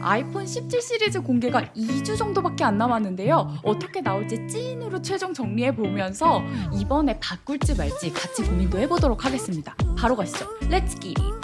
아이폰 17 시리즈 공개가 2주 정도밖에 안 남았는데요. 어떻게 나올지 찐으로 최종 정리해보면서 이번에 바꿀지 말지 같이 고민도 해보도록 하겠습니다. 바로 가시죠. Let's get it!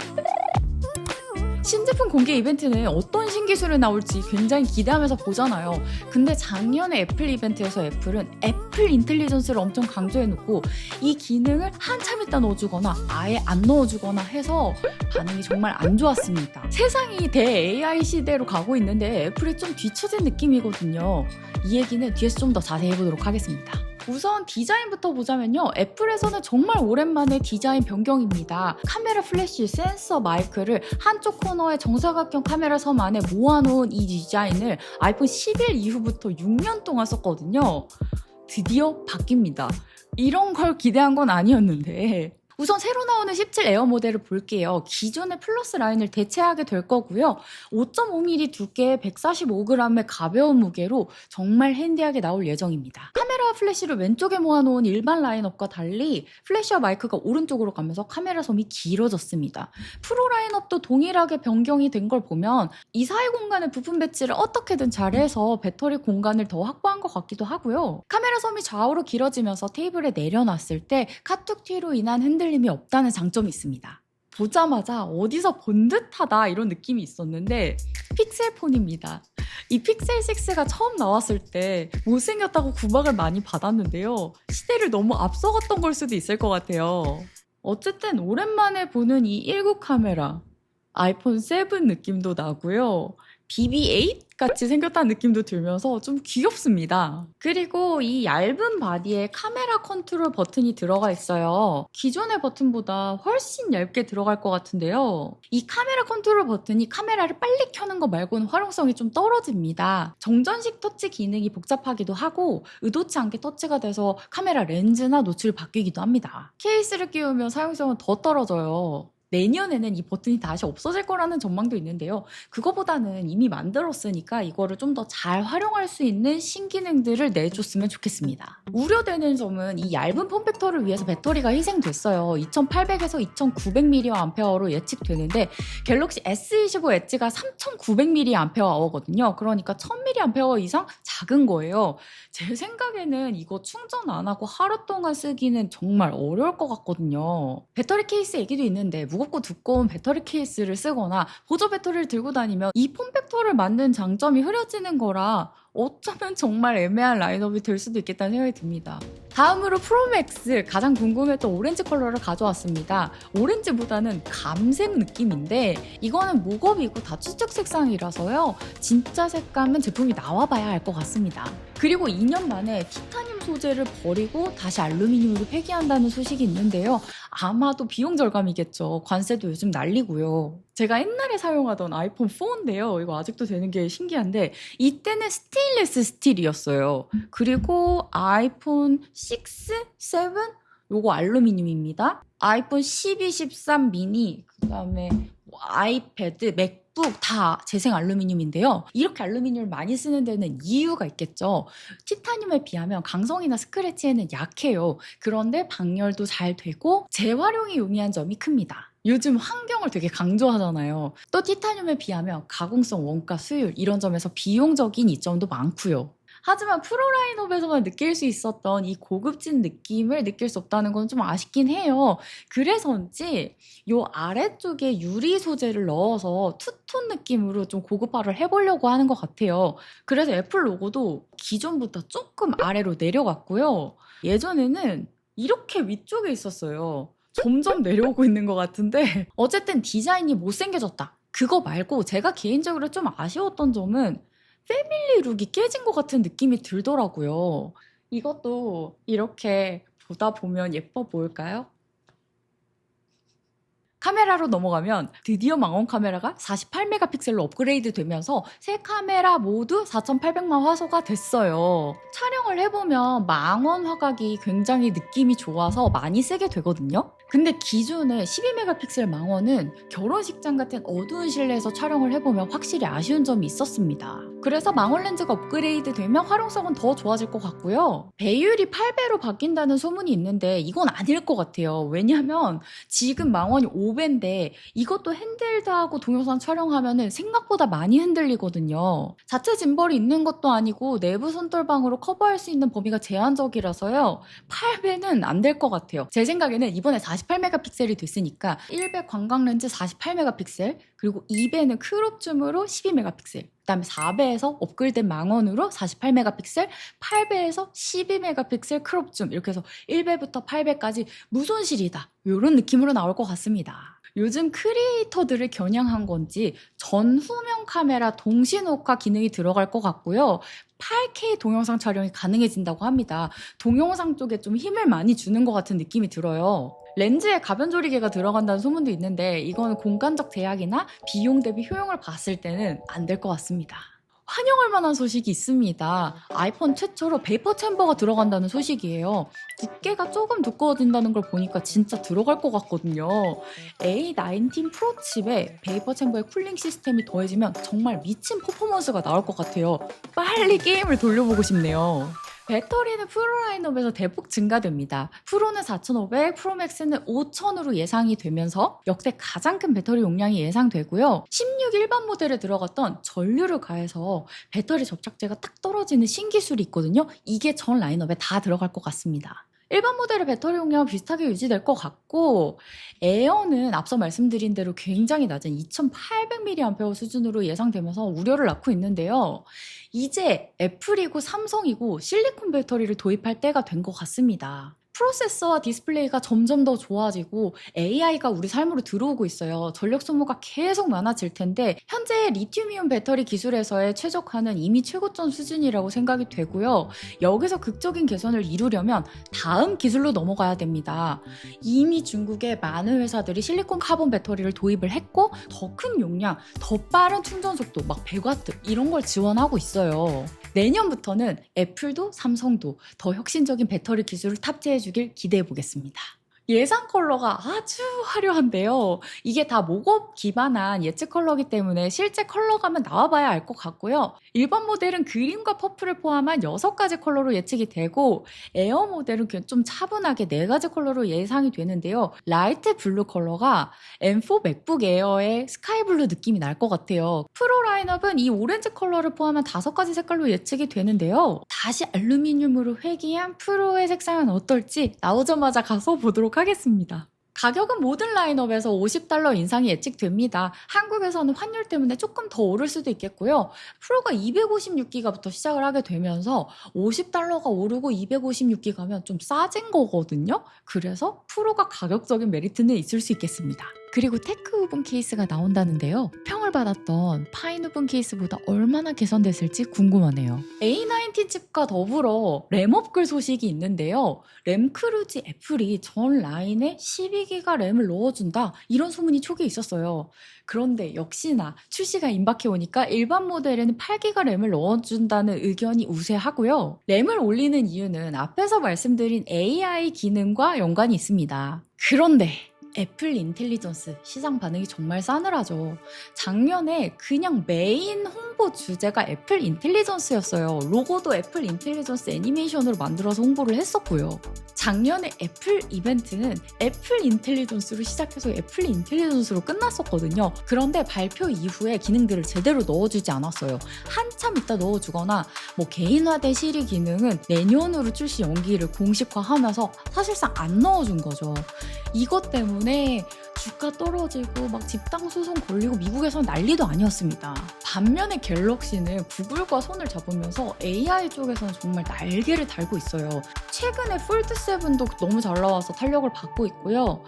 신제품 공개 이벤트는 어떤 신기술이 나올지 굉장히 기대하면서 보잖아요. 근데 작년에 애플 이벤트에서 애플은 애플 인텔리전스를 엄청 강조해놓고 이 기능을 한참 있다 넣어주거나 아예 안 넣어주거나 해서 반응이 정말 안 좋았습니다. 세상이 대 AI 시대로 가고 있는데 애플이 좀 뒤처진 느낌이거든요. 이 얘기는 뒤에서 좀 더 자세히 해보도록 하겠습니다. 우선 디자인부터 보자면요. 애플에서는 정말 오랜만에 디자인 변경입니다. 카메라 플래시, 센서, 마이크를 한쪽 코너에 정사각형 카메라 섬 안에 모아놓은 이 디자인을 아이폰 11 이후부터 6년 동안 썼거든요. 드디어 바뀝니다. 이런 걸 기대한 건 아니었는데 우선 새로 나오는 17 에어 모델을 볼게요. 기존의 플러스 라인을 대체하게 될 거고요. 5.5mm 두께의 145g의 가벼운 무게로 정말 핸디하게 나올 예정입니다. 카메라와 플래시를 왼쪽에 모아놓은 일반 라인업과 달리 플래시와 마이크가 오른쪽으로 가면서 카메라 섬이 길어졌습니다. 프로 라인업도 동일하게 변경이 된 걸 보면 이 사이 공간의 부품 배치를 어떻게든 잘해서 배터리 공간을 더 확보한 것 같기도 하고요. 카메라 섬이 좌우로 길어지면서 테이블에 내려놨을 때 카툭튀로 인한 흔들림이 없다는 장점이 있습니다. 보자마자 어디서 본 듯하다 이런 느낌이 있었는데 픽셀폰입니다. 이 픽셀 6가 처음 나왔을 때 못생겼다고 구박을 많이 받았는데요. 시대를 너무 앞서갔던 걸 수도 있을 것 같아요. 어쨌든 오랜만에 보는 이 1구 카메라 아이폰 7 느낌도 나고요. BB8 같이 생겼다는 느낌도 들면서 좀 귀엽습니다. 그리고 이 얇은 바디에 카메라 컨트롤 버튼이 들어가 있어요. 기존의 버튼보다 훨씬 얇게 들어갈 것 같은데요. 이 카메라 컨트롤 버튼이 카메라를 빨리 켜는 거 말고는 활용성이 좀 떨어집니다. 정전식 터치 기능이 복잡하기도 하고 의도치 않게 터치가 돼서 카메라 렌즈나 노출이 바뀌기도 합니다. 케이스를 끼우면 사용성은 더 떨어져요. 내년에는 이 버튼이 다시 없어질 거라는 전망도 있는데요. 그거보다는 이미 만들었으니까 이거를 좀 더 잘 활용할 수 있는 신기능들을 내줬으면 좋겠습니다. 우려되는 점은 이 얇은 폼팩터를 위해서 배터리가 희생됐어요. 2800에서 2900mAh로 예측되는데 갤럭시 S25 엣지가 3900mAh거든요. 그러니까 1000mAh 이상 작은 거예요. 제 생각에는 이거 충전 안 하고 하루 동안 쓰기는 정말 어려울 것 같거든요. 배터리 케이스 얘기도 있는데 무겁고 두꺼운 배터리 케이스를 쓰거나 보조 배터리를 들고 다니면 이 폼팩터를 만든 장점이 흐려지는 거라 어쩌면 정말 애매한 라인업이 될 수도 있겠다는 생각이 듭니다. 다음으로 프로맥스 가장 궁금했던 오렌지 컬러를 가져왔습니다. 오렌지보다는 감색 느낌인데 이거는 목업이고 다 추적 색상이라서요. 진짜 색감은 제품이 나와봐야 알 것 같습니다. 그리고 2년 만에 티타늄 소재를 버리고 다시 알루미늄으로 폐기한다는 소식이 있는데요. 아마도 비용 절감이겠죠. 관세도 요즘 난리고요. 제가 옛날에 사용하던 아이폰 4인데요. 이거 아직도 되는 게 신기한데 이때는 스테인리스 스틸이었어요. 그리고 아이폰 6, 7 요거 알루미늄입니다. 아이폰 12, 13 미니 그다음에 아이패드, 맥북 다 재생 알루미늄인데요. 이렇게 알루미늄을 많이 쓰는 데는 이유가 있겠죠. 티타늄에 비하면 강성이나 스크래치에는 약해요. 그런데 방열도 잘 되고 재활용이 용이한 점이 큽니다. 요즘 환경을 되게 강조하잖아요. 또 티타늄에 비하면 가공성, 원가, 수율 이런 점에서 비용적인 이점도 많고요. 하지만 프로 라인업에서만 느낄 수 있었던 이 고급진 느낌을 느낄 수 없다는 건 좀 아쉽긴 해요. 그래서인지 요 아래쪽에 유리 소재를 넣어서 투톤 느낌으로 좀 고급화를 해보려고 하는 것 같아요. 그래서 애플 로고도 기존보다 조금 아래로 내려갔고요. 예전에는 이렇게 위쪽에 있었어요. 점점 내려오고 있는 것 같은데 어쨌든 디자인이 못생겨졌다. 그거 말고 제가 개인적으로 좀 아쉬웠던 점은 패밀리 룩이 깨진 것 같은 느낌이 들더라고요. 이것도 이렇게 보다 보면 예뻐 보일까요? 카메라로 넘어가면 드디어 망원 카메라가 48메가픽셀로 업그레이드 되면서 세 카메라 모두 4800만 화소가 됐어요. 촬영을 해보면 망원 화각이 굉장히 느낌이 좋아서 많이 쓰게 되거든요. 근데 기존의 12메가픽셀 망원은 결혼식장 같은 어두운 실내에서 촬영을 해보면 확실히 아쉬운 점이 있었습니다. 그래서 망원 렌즈가 업그레이드 되면 활용성은 더 좋아질 것 같고요. 배율이 8배로 바뀐다는 소문이 있는데 이건 아닐 것 같아요. 왜냐면 지금 망원이 5배인데 이것도 핸들드하고 동영상 촬영하면 생각보다 많이 흔들리거든요. 자체 짐벌이 있는 것도 아니고 내부 손떨방으로 커버할 수 있는 범위가 제한적이라서요. 8배는 안 될 것 같아요. 제 생각에는 이번에 48메가픽셀이 됐으니까 1배 광각 렌즈 48메가픽셀, 그리고 2배는 크롭 줌으로 12메가픽셀, 그다음에 4배에서 업글된 망원으로 48메가픽셀, 8배에서 12메가픽셀 크롭 줌, 이렇게 해서 1배부터 8배까지 무손실이다, 이런 느낌으로 나올 것 같습니다. 요즘 크리에이터들을 겨냥한 건지 전후면 카메라 동시 녹화 기능이 들어갈 것 같고요. 8K 동영상 촬영이 가능해진다고 합니다. 동영상 쪽에 좀 힘을 많이 주는 것 같은 느낌이 들어요. 렌즈에 가변 조리개가 들어간다는 소문도 있는데 이거는 공간적 제약이나 비용 대비 효용을 봤을 때는 안 될 것 같습니다. 환영할 만한 소식이 있습니다. 아이폰 최초로 베이퍼 챔버가 들어간다는 소식이에요. 두께가 조금 두꺼워진다는 걸 보니까 진짜 들어갈 것 같거든요. A19 프로 칩에 베이퍼 챔버의 쿨링 시스템이 더해지면 정말 미친 퍼포먼스가 나올 것 같아요. 빨리 게임을 돌려보고 싶네요. 배터리는 프로 라인업에서 대폭 증가됩니다. 프로는 4,500, 프로맥스는 5,000으로 예상이 되면서 역대 가장 큰 배터리 용량이 예상되고요. 16 일반 모델에 들어갔던 전류를 가해서 배터리 접착제가 딱 떨어지는 신기술이 있거든요. 이게 전 라인업에 다 들어갈 것 같습니다. 일반 모델의 배터리 용량은 비슷하게 유지될 것 같고, 에어는 앞서 말씀드린 대로 굉장히 낮은 2800mAh 수준으로 예상되면서 우려를 낳고 있는데요. 이제 애플이고 삼성이고 실리콘 배터리를 도입할 때가 된 것 같습니다. 프로세서와 디스플레이가 점점 더 좋아지고 AI가 우리 삶으로 들어오고 있어요. 전력 소모가 계속 많아질 텐데 현재 리튬이온 배터리 기술에서의 최적화는 이미 최고점 수준이라고 생각이 되고요. 여기서 극적인 개선을 이루려면 다음 기술로 넘어가야 됩니다. 이미 중국의 많은 회사들이 실리콘 카본 배터리를 도입을 했고 더 큰 용량, 더 빠른 충전 속도, 막 100W 이런 걸 지원하고 있어요. 내년부터는 애플도 삼성도 더 혁신적인 배터리 기술을 탑재해 주길 기대해 보겠습니다. 예상 컬러가 아주 화려한데요. 이게 다 목업 기반한 예측 컬러이기 때문에 실제 컬러감은 나와봐야 알 것 같고요. 일반 모델은 그린과 퍼플을 포함한 6가지 컬러로 예측이 되고 에어 모델은 좀 차분하게 4가지 컬러로 예상이 되는데요. 라이트 블루 컬러가 M4 맥북 에어의 스카이 블루 느낌이 날 것 같아요. 프로 라인업은 이 오렌지 컬러를 포함한 5가지 색깔로 예측이 되는데요. 다시 알루미늄으로 회귀한 프로의 색상은 어떨지 나오자마자 가서 보도록 하겠습니다. 가격은 모든 라인업에서 $50 인상이 예측됩니다. 한국에서는 환율 때문에 조금 더 오를 수도 있겠고요. 프로가 256기가부터 시작을 하게 되면서 $50가 오르고 256기가면 좀 싸진 거거든요. 그래서 프로가 가격적인 메리트는 있을 수 있겠습니다. 그리고 테크 오븐 케이스가 나온다는데요. 평을 받았던 파인 오븐 케이스보다 얼마나 개선됐을지 궁금하네요. A19 칩과 더불어 램 업글 소식이 있는데요. 램 크루즈 애플이 전 라인에 12기가 램을 넣어준다, 이런 소문이 초기에 있었어요. 그런데 역시나 출시가 임박해 오니까 일반 모델에는 8기가 램을 넣어준다는 의견이 우세하고요. 램을 올리는 이유는 앞에서 말씀드린 AI 기능과 연관이 있습니다. 그런데 애플 인텔리전스 시장 반응이 정말 싸늘하죠. 작년에 그냥 메인 홍보 주제가 애플 인텔리전스였어요. 로고도 애플 인텔리전스 애니메이션으로 만들어서 홍보를 했었고요. 작년에 애플 이벤트는 애플 인텔리전스로 시작해서 애플 인텔리전스로 끝났었거든요. 그런데 발표 이후에 기능들을 제대로 넣어주지 않았어요. 한참 있다 넣어주거나 개인화된 시리 기능은 내년으로 출시 연기를 공식화하면서 사실상 안 넣어준 거죠. 이것 때문에 주가 떨어지고 막 집단 소송 걸리고 미국에서는 난리도 아니었습니다. 반면에 갤럭시는 구글과 손을 잡으면서 AI 쪽에서는 정말 날개를 달고 있어요. 최근에 폴드7도 너무 잘 나와서 탄력을 받고 있고요.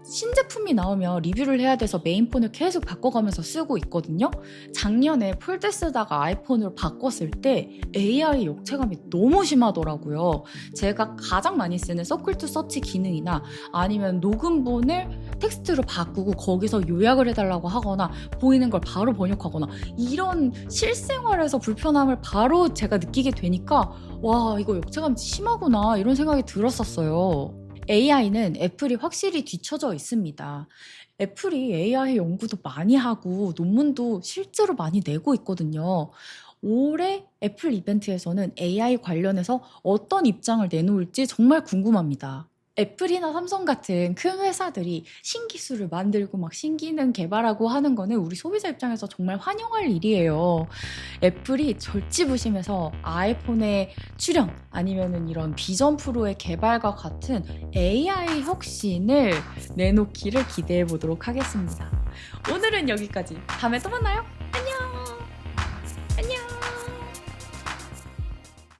신제품이 나오면 리뷰를 해야 돼서 메인폰을 계속 바꿔가면서 쓰고 있거든요. 작년에 폴드 쓰다가 아이폰으로 바꿨을 때 AI 역체감이 너무 심하더라고요. 제가 가장 많이 쓰는 서클 투 서치 기능이나 아니면 녹음본을 텍스트로 바꾸고 거기서 요약을 해달라고 하거나 보이는 걸 바로 번역하거나 이런 실생활에서 불편함을 바로 제가 느끼게 되니까 와, 이거 역체감 심하구나, 이런 생각이 들었었어요. AI는 애플이 확실히 뒤처져 있습니다. 애플이 AI 연구도 많이 하고 논문도 실제로 많이 내고 있거든요. 올해 애플 이벤트에서는 AI 관련해서 어떤 입장을 내놓을지 정말 궁금합니다. 애플이나 삼성 같은 큰 회사들이 신기술을 만들고 막 신기능 개발하고 하는 거는 우리 소비자 입장에서 정말 환영할 일이에요. 애플이 절치부심해서 아이폰의 출현 아니면은 이런 비전 프로의 개발과 같은 AI 혁신을 내놓기를 기대해 보도록 하겠습니다. 오늘은 여기까지. 다음에 또 만나요.